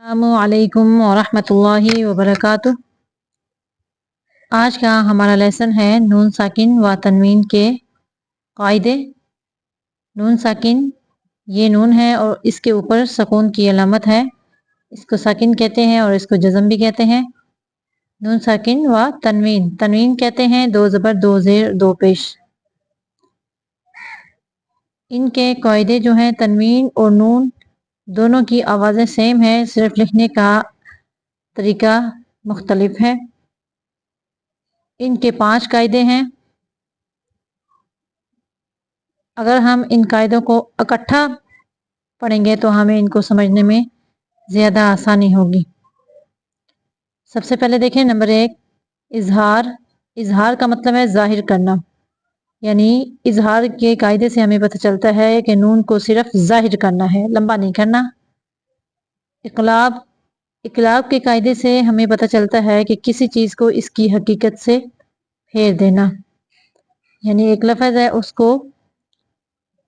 अस्सलामुअलैकुम वरहमतुल्लाहि वबरकातुह। आज का हमारा लेसन है नून साकिन व तनवीन के कायदे। नून साकिन ये नून है और इसके ऊपर सुकून की अलामत है, इसको साकिन कहते हैं और इसको जज़म भी कहते हैं। नून साकिन व तनवीन, तनवीन कहते हैं दो ज़बर दो ज़ेर दो पेश। इनके कायदे जो हैं, तनवीन और नून दोनों की आवाज़ें सेम है, सिर्फ लिखने का तरीका मुख्तलिफ है। इनके 5 कायदे हैं। अगर हम इन कायदों को इकट्ठा पढ़ेंगे तो हमें इनको समझने में ज़्यादा आसानी होगी। सबसे पहले देखें नंबर 1 इजहार। इजहार का मतलब है जाहिर करना, यानी इजहार के कायदे से हमें पता चलता है कि नून को सिर्फ जाहिर करना है, लंबा नहीं करना। इकलाब, इकलाब के कायदे से हमें पता चलता है कि किसी चीज़ को इसकी हकीकत से फेर देना, यानी एक लफ्ज़ है उसको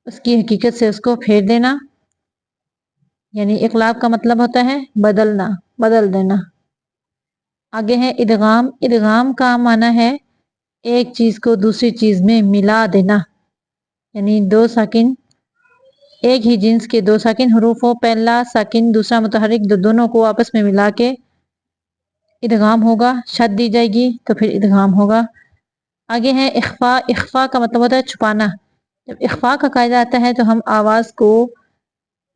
उसकी हकीकत से उसको फेर देना, यानी इकलाब का मतलब होता है बदलना, बदल देना। आगे है इदगाम। इदगाम का माना है एक चीज़ को दूसरी चीज़ में मिला देना, यानी दो साकिन, एक ही जिन्स के दो साकिन हरूफ हो, पहला साकिन दूसरा मुतहरिक, दोनों को आपस में मिला के इदगाम होगा, शद दी जाएगी तो फिर इदगाम होगा। आगे है इख्फा। इख्फा का मतलब होता है छुपाना। जब इख्फा का कायदा आता है तो हम आवाज़ को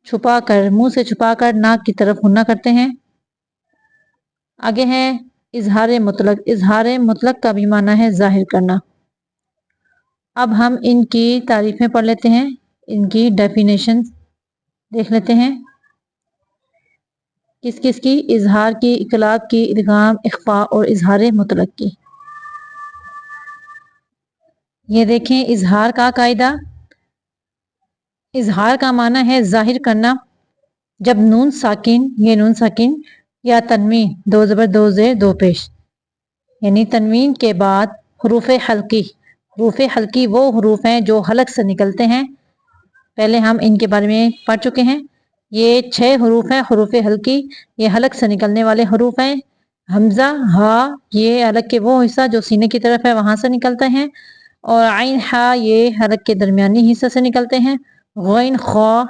छुपा कर, मुंह से छुपा कर नाक की तरफ हुन्ना करते हैं। आगे है इजहार मुतलक। इजहार मुतलक का भी माना है जाहिर करना। अब हम इनकी तारीफें पढ़ लेते हैं, इनकी डेफिनेशन देख लेते हैं। किस किस की? इजहार की, इकलाब की, इदगाम, इख्फा और इजहार मुतलक की। ये देखें इजहार का कायदा। इजहार का माना है जाहिर करना। जब नून साकिन, ये नून साकिन या तनवीन दो ज़बर दो ज़ेर दो पेश, यानी तनवीन के बाद हरूफ हल्की। हरूफ हल्की वो हरूफ हैं जो हलक से निकलते हैं, पहले हम इनके बारे में पढ़ चुके हैं। ये 6 हरूफ हैं हरूफ हल्की, ये हलक से निकलने वाले हरूफ हैं। हमजा, हा, ये हलक के वो हिस्सा जो सीने की तरफ है वहां से निकलते हैं, और आइन हा ये हलक के दरमियानी हिस्से से निकलते हैं। गैन खा,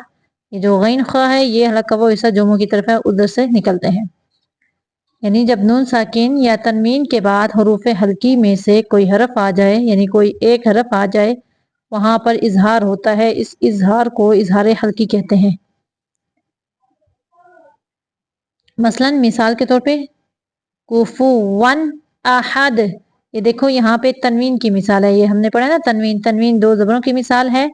ये जो गैन खा है ये हलक का वो हिस्सा जो मुंह की तरफ है उधर से निकलते हैं। यानी जब नून साकिन या तनवीन के बाद हरूफ हल्की में से कोई हरफ आ जाए, यानी कोई एक हरफ आ जाए, वहां पर इजहार होता है। इस इजहार को इजहार हल्की कहते हैं। मसलन मिसाल के तौर पे कुफुवन अहद, ये देखो यहाँ पे तनवीन की मिसाल है, ये हमने पढ़ा ना तनवीन, तनवीन दो ज़बरों की मिसाल है।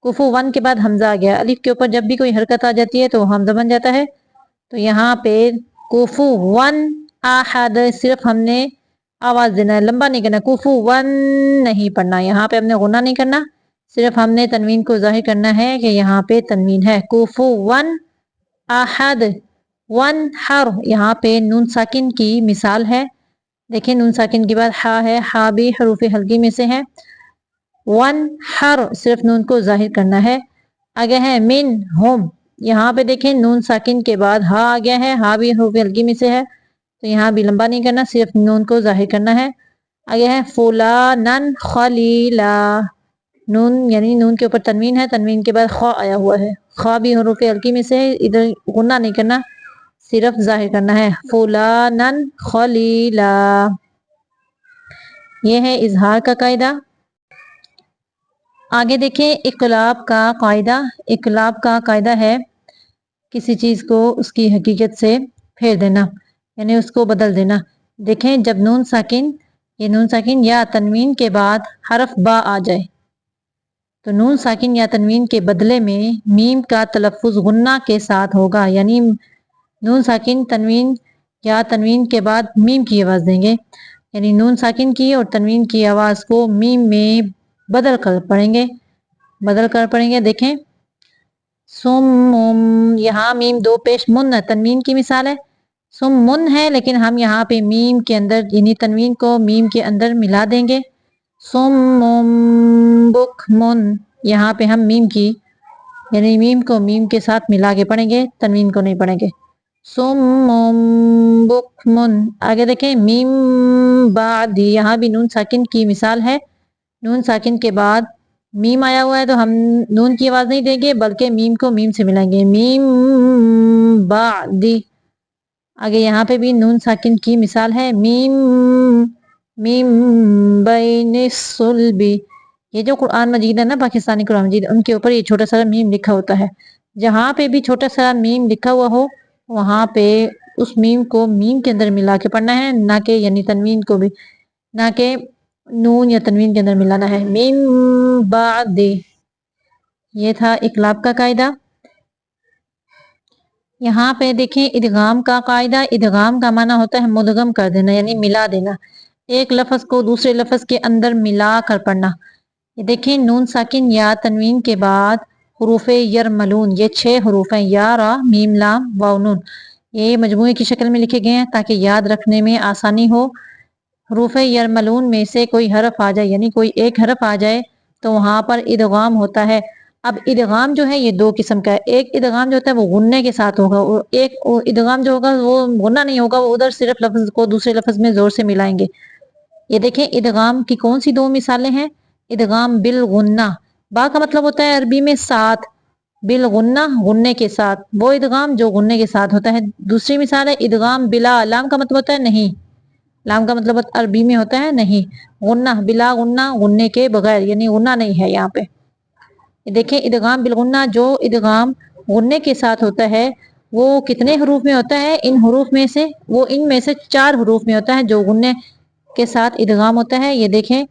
कुफुवन के बाद हमजा आ गया, अलिफ के ऊपर जब भी कोई हरकत आ जाती है तो हमजा बन जाता है। तो यहाँ पे कुफुवन अहद सिर्फ हमने आवाज देना है, लंबा नहीं करना, कुफुवन नहीं पढ़ना, यहाँ पे हमने गुना नहीं करना, सिर्फ हमने तनवीन को जाहिर करना है कि यहाँ पे तनवीन है। कुफुवन अहद। वन हर, यहाँ पे नून साकिन की मिसाल है। देखिए नून साकिन के बाद हा है, हा भी हरूफ हल्की में से है। वन हर सिर्फ नून को जाहिर करना है। आगे है मिन होम, यहाँ पे देखें नून साकिन के बाद हा आ गया है, हा भी हरूफ हल्की में से है, तो यहाँ भी लंबा नहीं करना, सिर्फ नून को जाहिर करना है। आगे है फुलानन खलीला, नून यानी नून के ऊपर तनवीन है, तनवीन के बाद खा आया हुआ है, खा भी हरूफ हल्की में से है, इधर गुन्ना नहीं करना, सिर्फ जाहिर करना है। फुलानन खलीला, ये है इजहार का कायदा। आगे देखें इकलाब का कायदा। इकलाब का कायदा है किसी चीज को उसकी हकीकत से फेर देना, यानी उसको बदल देना। देखें जब नून साकिन, ये नून साकिन या तनवीन के बाद हरफ बा आ जाए तो नून साकिन या तनवीन के बदले में मीम का तलफ़ुज़ गुन्ना के साथ होगा, यानी नून साकिन तनवीन या तनवीन के बाद मीम की आवाज़ देंगे, यानी नून साकिन की और तनवीन की आवाज़ को मीम में बदल कर पढ़ेंगे, बदल कर पढ़ेंगे। देखें सुम, यहाँ मीम दो पेश मुन तनवीन की मिसाल है। सुम मुन है लेकिन हम यहाँ पे मीम के अंदर यानी तनवीन को मीम के अंदर मिला देंगे। सुम बुक मुन, यहाँ पे हम मीम की यानी मीम को मीम के साथ मिला के पढ़ेंगे, तनवीन को नहीं पढ़ेंगे। सुम्मुम बुक्मुन। आगे देखें मीम बादी, यहाँ भी नून साकिन की मिसाल है। नून साकिन के बाद मीम आया हुआ है तो हम नून की आवाज नहीं देंगे बल्कि मीम को मीम से मिलाएंगे, मीम बादी। आगे यहाँ पे भी नून साकिन की मिसाल है, मीम मीम बैनिस्सुल्बी। ये जो कुरान मजीद है ना, पाकिस्तानी कुरान मजीद, उनके ऊपर ये छोटा सा मीम लिखा होता है। जहाँ पे भी छोटा सा मीम लिखा हुआ हो वहां पे उस मीम को मीम के अंदर मिला के पढ़ना है, ना कि यानी तनवीन को भी, ना कि नून या तनवीन के अंदर मिलाना है। मीम बादे, ये था इकलाब का कायदा। यहाँ पे देखें इदगाम का कायदा। इदगाम का माना होता है मुदगम कर देना, यानी मिला देना, एक लफ्ज को दूसरे लफ्ज के अंदर मिला कर पढ़ना। ये देखें नून साकिन या तनवीन के बाद हरूफ यरमलून, ये 6 हरूफ हैं, या रा मीम लाम वाव नून। ये मजमूए की शक्ल में लिखे गए हैं ताकि याद रखने में आसानी हो। हरूफ यरमलून में से कोई हरफ आ जाए, यानी कोई एक हरफ आ जाए तो वहां पर इदगाम होता है। अब इदगाम जो है ये 2 किस्म का है। एक इदगाम जो होता है वो गुन्ने के साथ होगा, और एक इदगाम जो होगा वो गुन्ना नहीं होगा, वो उधर सिर्फ लफ्ज को दूसरे लफ्ज में जोर से मिलाएंगे। ये देखें इदगाम की कौन सी 2 मिसालें हैं। इदगाम बिल गुन्ना, बा का मतलब होता है अरबी में साथ, बिल गुन्ना गुन्ने के साथ, वो इदगाम जो गुन्ने के साथ होता है। दूसरी मिसाल है इदगाम बिला, लाम का मतलब होता है नहीं, लाम का मतलब अरबी में होता है नहीं, गुन्ना बिला गुन्ना गुन्ने के बगैर, यानी गुन्ना नहीं है यहाँ पे। देखें इदगाम बिल गुन्ना, जो इदगाम गुन्ने के साथ होता है वो कितने हरूफ में होता है, इन हरूफ में से, वो इनमें से 4 हरूफ में होता है जो गुन्ने के साथ इदगाम होता है। ये देखें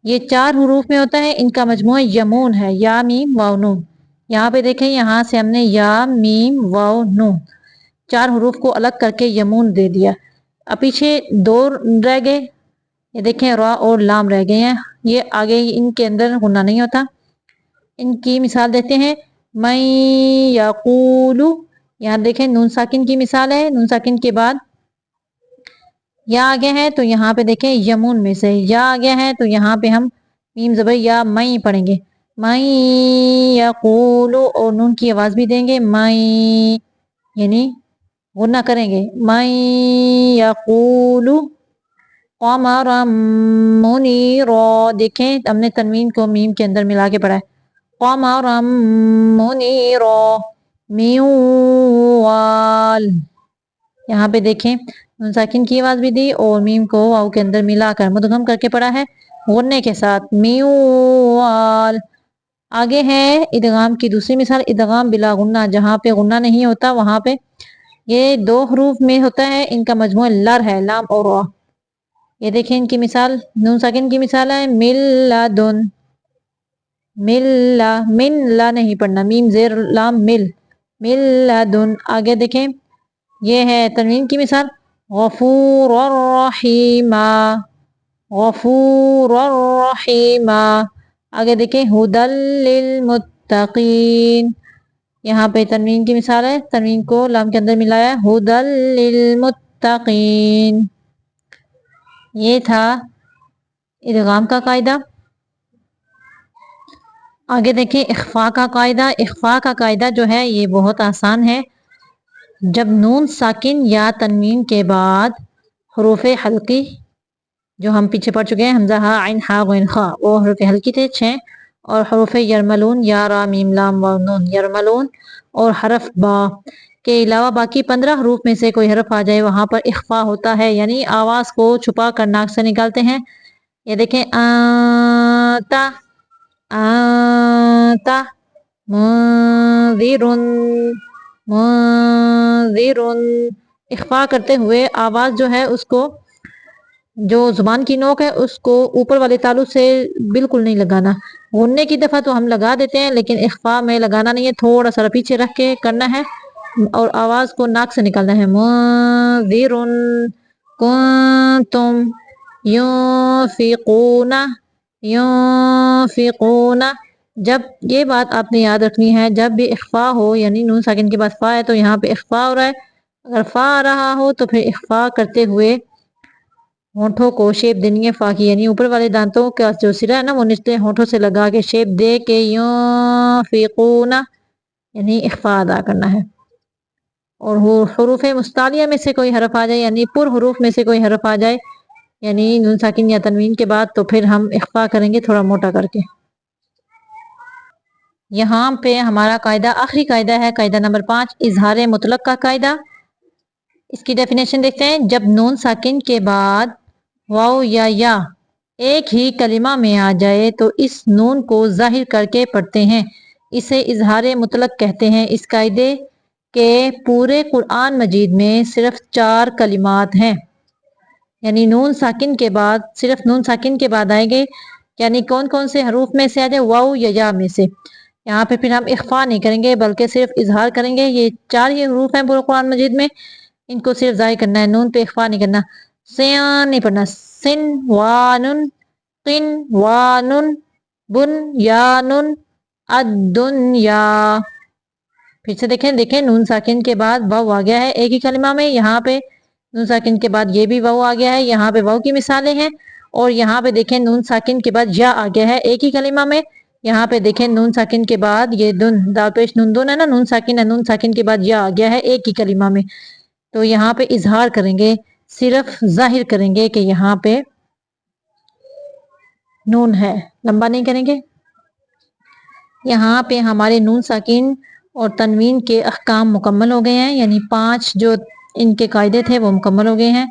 ये 4 हरूफ में होता है, इनका मजमूआ यमून है, या मीम वाव नून। यहाँ पे देखें यहाँ से हमने या मीम वाव नून 4 हरूफ को अलग करके यमून दे दिया। अब पीछे 2 रह गए, ये देखें रा और लाम रह गए हैं, ये आगे इनके अंदर गुन्ना नहीं होता। इनकी मिसाल देते हैं, मैं यकूलू, यहाँ देखें नून साकिन की मिसाल है, नून साकिन के बाद या आ गया है तो यहाँ पे देखें यमून में से या आ गया है तो यहाँ पे हम मीम ज़बर या मई पढ़ेंगे, मई यकूलू, और नून की आवाज भी देंगे मई, यानी गुन्ना करेंगे, मई यकूलू क़मरम मुनीरा। देखें हमने तनवीन को मीम के अंदर मिला के पढ़ा है, क़मरम मुनीरा मिवाल। यहाँ पे देखें नून साकिन की आवाज भी दी और मीम को वाव के अंदर मिलाकर मुदगम करके पढ़ा है गुन्ने के साथ, मिवाल। आगे है इदगाम की दूसरी मिसाल, इदगाम बिला गुन्ना, जहाँ पे गुन्ना नहीं होता वहां पे ये 2 हरूफ में होता है, इनका मजमूआ लर है, लाम और रा। ये देखें इनकी मिसाल, नून साकिन की मिसाल है मिल्लादुन, मिल्ला, मिन ला नहीं पढ़ना, मीम जेर लाम मिल, मिल्लादुन। आगे देखें ये है तनवीन की मिसाल, गफूरुर रहीमा, गफूरुर रहीमा। आगे देखें हुदल लिल मुत्तकीन, यहाँ पे तनवीन की मिसाल है, तनवीन को लाम के अंदर मिलाया, हुदल लिल मुत्तकीन। ये था इदगाम का कायदा। आगे देखें इख्फा का कायदा। इख्फा का कायदा जो है ये बहुत आसान है। जब नून साकिन या तनवीन के बाद हरूफ हल्की, जो हम पीछे पढ़ चुके हैं, हमजा हा आइन हा गैन खा, वो हरूफ हल्की थे 6, और हरूफ यरमलून या रा मीम लाम वाव नून, यरमलून और हरफ बा के अलावा बाकी 15 हरूफ में से कोई हरफ आ जाए वहां पर इख्फा होता है, यानी आवाज को छुपा कर नाक से निकालते हैं। ये देखें आता, आता, मुंज़िरुन, मुंज़िरुन। इख्फा करते हुए आवाज जो है उसको, जो जुबान की नोक है उसको ऊपर वाले तालु से बिल्कुल नहीं लगाना। गुन्ने की दफा तो हम लगा देते हैं लेकिन इख्फा में लगाना नहीं है, थोड़ा सा पीछे रख के करना है और आवाज को नाक से निकालना है। मुंज़िरुन कुंतुम युनफिकूना, युनफिकूना। जब ये बात आपने याद रखनी है, जब भी इख्फा हो, यानी नून साकिन के बाद फा है तो यहाँ पे इख्फा हो रहा है, अगर फा आ रहा हो तो फिर इख्फा करते हुए होठों को शेप देनी है फा की, यानी ऊपर वाले दांतों का जो सिरा है ना वो निचले होठों से लगा के शेप दे के युनफिकूना, यानी इख्फा अदा करना है। اور حروف مستعلیہ میں سے کوئی حرف آ جائے یعنی پر حروف میں سے کوئی حرف آ جائے یعنی نون ساکن یا تنوین کے بعد تو پھر ہم اخفا کریں گے تھوڑا موٹا کر کے. یہاں پہ ہمارا قاعدہ آخری قاعدہ ہے، قاعدہ نمبر 5 اظہار مطلق کا قاعدہ. اس کی ڈیفینیشن دیکھتے ہیں. جب نون ساکن کے بعد واو یا ایک ہی کلمہ میں آ جائے تو اس نون کو ظاہر کر کے پڑھتے ہیں، اسے اظہار مطلق کہتے ہیں. اس قاعدے کے پورے قرآن مجید میں صرف 4 کلمات ہیں، یعنی نون ساکن کے بعد صرف نون ساکن کے بعد آئیں گے، یعنی کون کون سے حروف میں سے آ جائے؟ واو یا میں سے. یہاں پہ پھر ہم اخفا نہیں کریں گے بلکہ صرف اظہار کریں گے. یہ 4 ہی حروف ہیں پورے قرآن مجید میں، ان کو صرف ظاہر کرنا ہے، نون پہ اخفا نہیں کرنا. سیان نہیں پڑھنا، سن وانن قن وانن بن یانن الدنیا. پھر سے دیکھیں نون ساکن کے بعد واو آ گیا ہے ایک ہی کلمہ میں، یہاں پہ نون ساکن کے بعد یہ بھی واو آ گیا ہے، یہاں پہ واو کی مثالیں ہیں. اور یہاں پہ دیکھیں نون ساکن کے بعد یا آ گیا ہے ایک ہی کلمہ میں، یہاں پہ دیکھیں نون ساکن کے بعد یہ دن دال پیش نون دون ہے نا، نون ساکن ہے، نون ساکن کے بعد یا آ گیا ہے ایک ہی کلمہ میں. تو یہاں پہ اظہار کریں گے، صرف ظاہر کریں گے کہ یہاں پہ نون ہے، لمبا نہیں کریں گے. یہاں پہ ہمارے نون ساکن اور تنوین کے احکام مکمل ہو گئے ہیں، یعنی 5 جو ان کے قاعدے تھے وہ مکمل ہو گئے ہیں.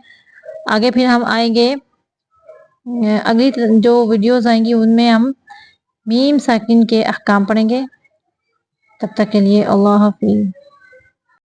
آگے پھر ہم آئیں گے، اگلی جو ویڈیوز آئیں گی ان میں ہم میم ساکن کے احکام پڑھیں گے. تب تک کے لیے اللہ حافظ.